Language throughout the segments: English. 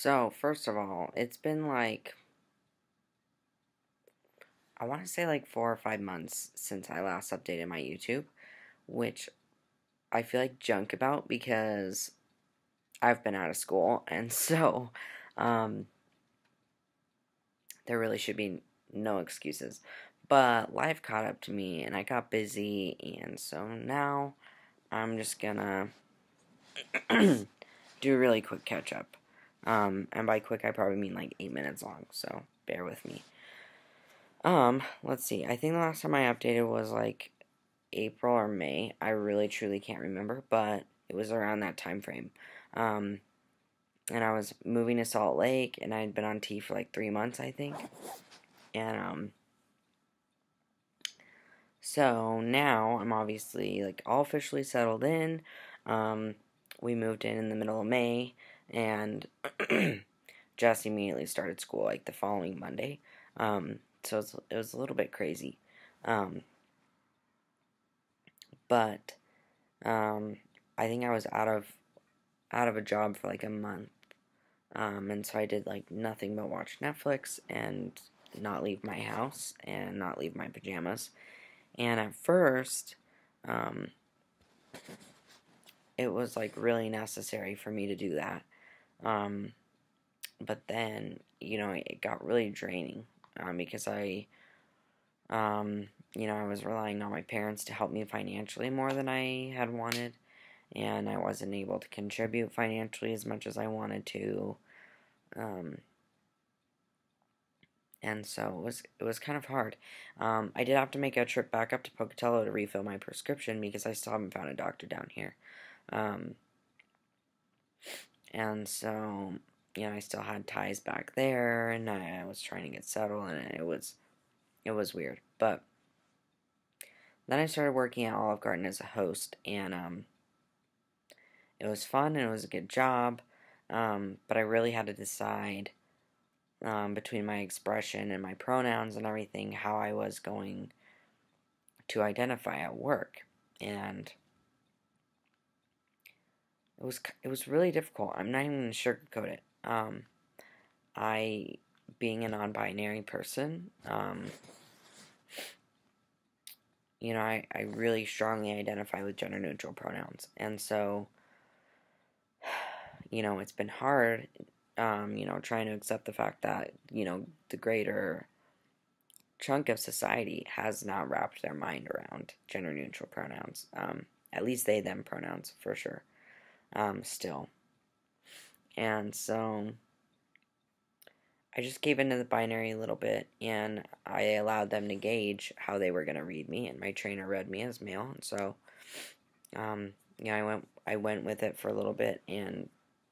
So, first of all, it's been like, I want to say like 4 or 5 months since I last updated my YouTube, which I feel like junk about because I've been out of school, and so um, there really should be no excuses. But life caught up to me, and I got busy, and so now I'm just gonna do a really quick catch up. And by quick, I probably mean like 8 minutes long, so bear with me. Let's see. I think the last time I updated was like April or May. I really truly can't remember, but it was around that time frame. Um, and I was moving to Salt Lake, and I'd been on T for like 3 months, I think. And so now I'm obviously like all officially settled in. Um, we moved in the middle of May, and Jess immediately started school like the following Monday. So it was a little bit crazy. Um, but I think I was out of a job for like a month, and so I did like nothing but watch Netflix and not leave my house and not leave my pajamas. And at first, um, it was like really necessary for me to do that. Um, but then, it got really draining because I was relying on my parents to help me financially more than I had wanted, and I wasn't able to contribute financially as much as I wanted to. Um, and so it was kind of hard. I did have to make a trip back up to Pocatello to refill my prescription because I still haven't found a doctor down here. Um, and so, I still had ties back there, and I was trying to get settled, and it was weird. But then I started working at Olive Garden as a host, and it was fun and it was a good job, but I really had to decide between my expression and my pronouns and everything how I was going to identify at work, and it was really difficult. I'm not even going to sugarcoat it. I, being a non-binary person, I really strongly identify with gender-neutral pronouns, and so, it's been hard, trying to accept the fact that, the greater chunk of society has not wrapped their mind around gender-neutral pronouns, at least they, them pronouns, for sure, still, and so I just gave into the binary a little bit, and I allowed them to gauge how they were going to read me, and my trainer read me as male, and so, I went with it for a little bit, and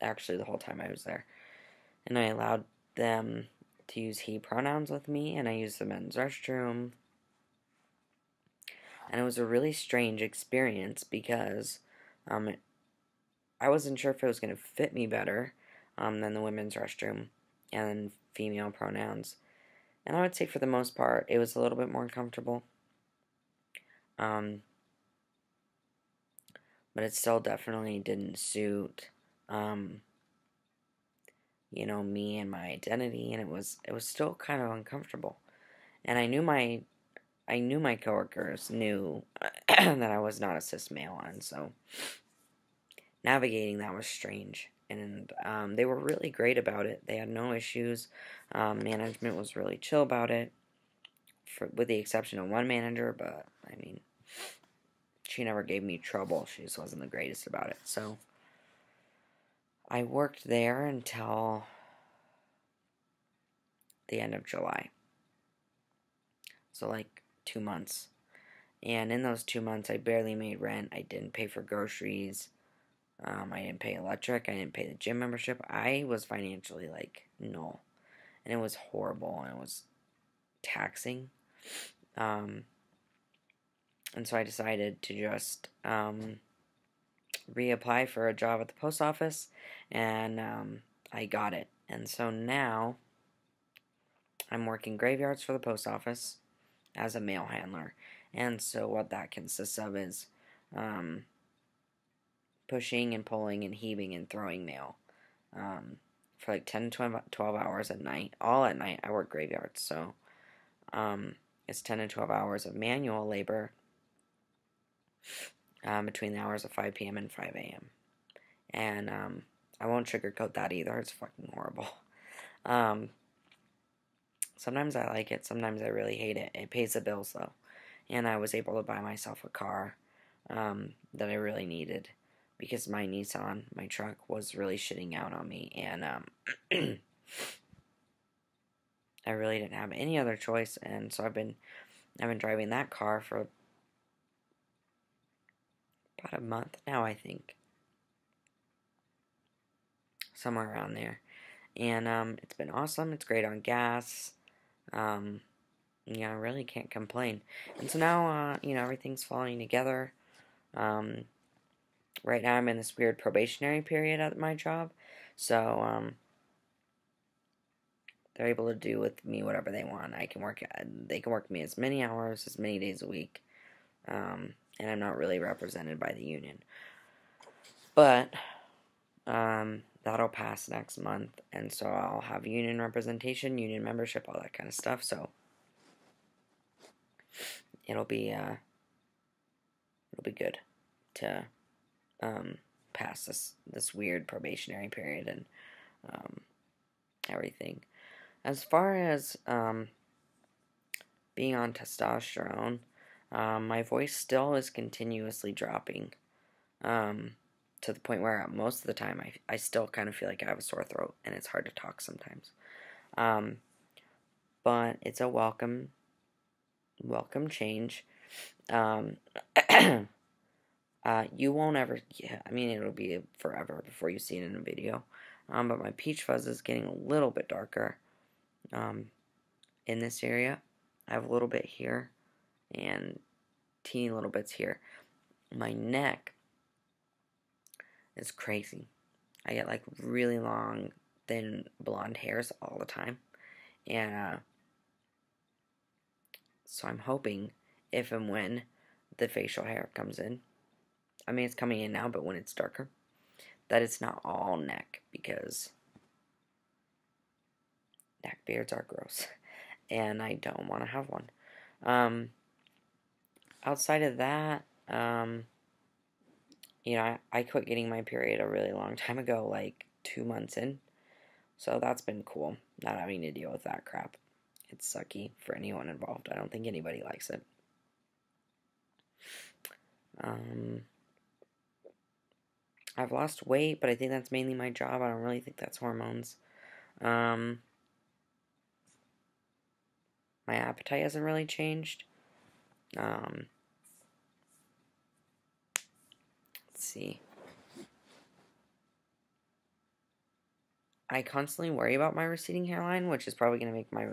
actually the whole time I was there, and I allowed them to use he pronouns with me, and I used the men's restroom, and it was a really strange experience because, I wasn't sure if it was going to fit me better, than the women's restroom, and female pronouns. And I would say for the most part, it was a little bit more comfortable. But it still definitely didn't suit, me and my identity, and it was still kind of uncomfortable. And I knew my coworkers knew that I was not a cis male, and so navigating that was strange. And they were really great about it. They had no issues. Management was really chill about it, with the exception of one manager, but, I mean, she never gave me trouble. She just wasn't the greatest about it. So I worked there until the end of July. So, like, 2 months. And in those 2 months, I barely made rent. I didn't pay for groceries. I didn't pay electric. I didn't pay the gym membership. I was financially, like, null. And it was horrible. And it was taxing. And so I decided to just reapply for a job at the post office. And I got it. And so now I'm working graveyards for the post office as a mail handler. And so what that consists of is pushing and pulling and heaving and throwing mail for like 10 to 12 hours at night, all at night. I work graveyards, so it's 10 to 12 hours of manual labor between the hours of 5 p.m. and 5 a.m. And I won't sugarcoat that either. It's fucking horrible. Sometimes I like it. Sometimes I really hate it. It pays the bills, though. And I was able to buy myself a car that I really needed because my Nissan, my truck, was really shitting out on me. And I really didn't have any other choice. And so I've been driving that car for about a month now, I think. Somewhere around there. And it's been awesome. It's great on gas. Yeah, I really can't complain. And so now, everything's falling together. Right now I'm in this weird probationary period at my job. So, they're able to do with me whatever they want. They can work me as many hours, as many days a week. And I'm not really represented by the union. But, that'll pass next month. And so I'll have union representation, union membership, all that kind of stuff. So, it'll be good to pass this weird probationary period and everything. As far as being on testosterone, my voice still is continuously dropping to the point where most of the time I still kind of feel like I have a sore throat and it's hard to talk sometimes. But it's a welcome change. You won't ever, I mean, it'll be forever before you see it in a video. But my peach fuzz is getting a little bit darker in this area. I have a little bit here and teeny little bits here. My neck is crazy. I get like really long, thin blonde hairs all the time. And so I'm hoping if and when the facial hair comes in, I mean, it's coming in now, but when it's darker, that it's not all neck, because neck beards are gross, and I don't want to have one. Outside of that, I quit getting my period a really long time ago, like 2 months in, so that's been cool, not having to deal with that crap. It's sucky for anyone involved. I don't think anybody likes it. I've lost weight, but I think that's mainly my job. I don't really think that's hormones. My appetite hasn't really changed. Let's see. I constantly worry about my receding hairline, which is probably going to make my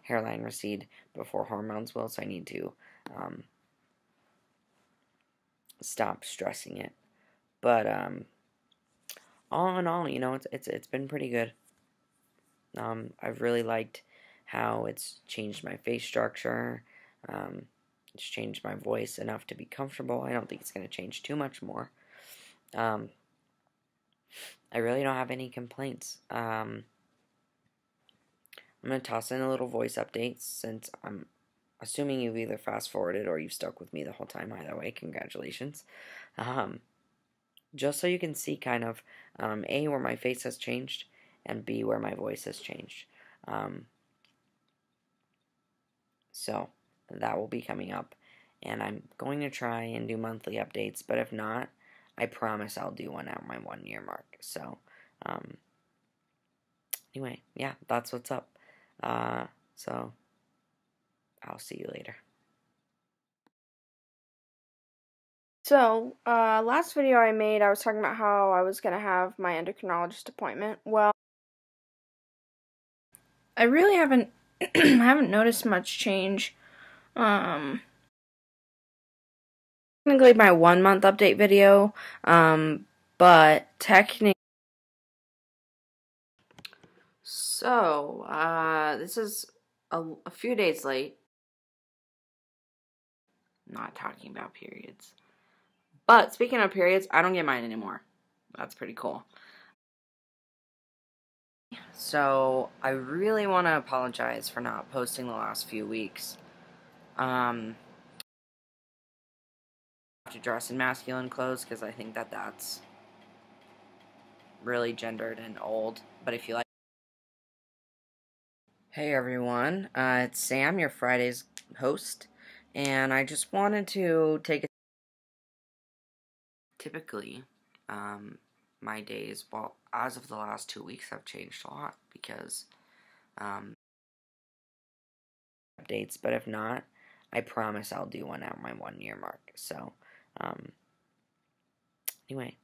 hairline recede before hormones will, so I need to stop stressing it. But all in all, it's been pretty good. I've really liked how it's changed my face structure. It's changed my voice enough to be comfortable. I don't think it's going to change too much more. I really don't have any complaints. I'm going to toss in a little voice update since I'm assuming you've either fast forwarded or you've stuck with me the whole time. Either way, congratulations. Just so you can see kind of, A, where my face has changed, and B, where my voice has changed. So, that will be coming up, and I'm going to try and do monthly updates, but if not, I promise I'll do one at my 1 year mark. So, anyway, yeah, that's what's up. So, I'll see you later. So, last video I made, I was talking about how I was going to have my endocrinologist appointment. Well, I really haven't noticed much change. Technically my 1 month update video, but technically. So, this is a few days late. Not talking about periods. But speaking of periods, I don't get mine anymore. That's pretty cool. So, I really want to apologize for not posting the last few weeks. To dress in masculine clothes because I think that that's really gendered and old. But if you like. Hey everyone, it's Sam, your Friday's host, and I just wanted to take a. Typically, my days, well, as of the last 2 weeks, have changed a lot because updates, but if not, I promise I'll do one at my 1 year mark. So, anyway.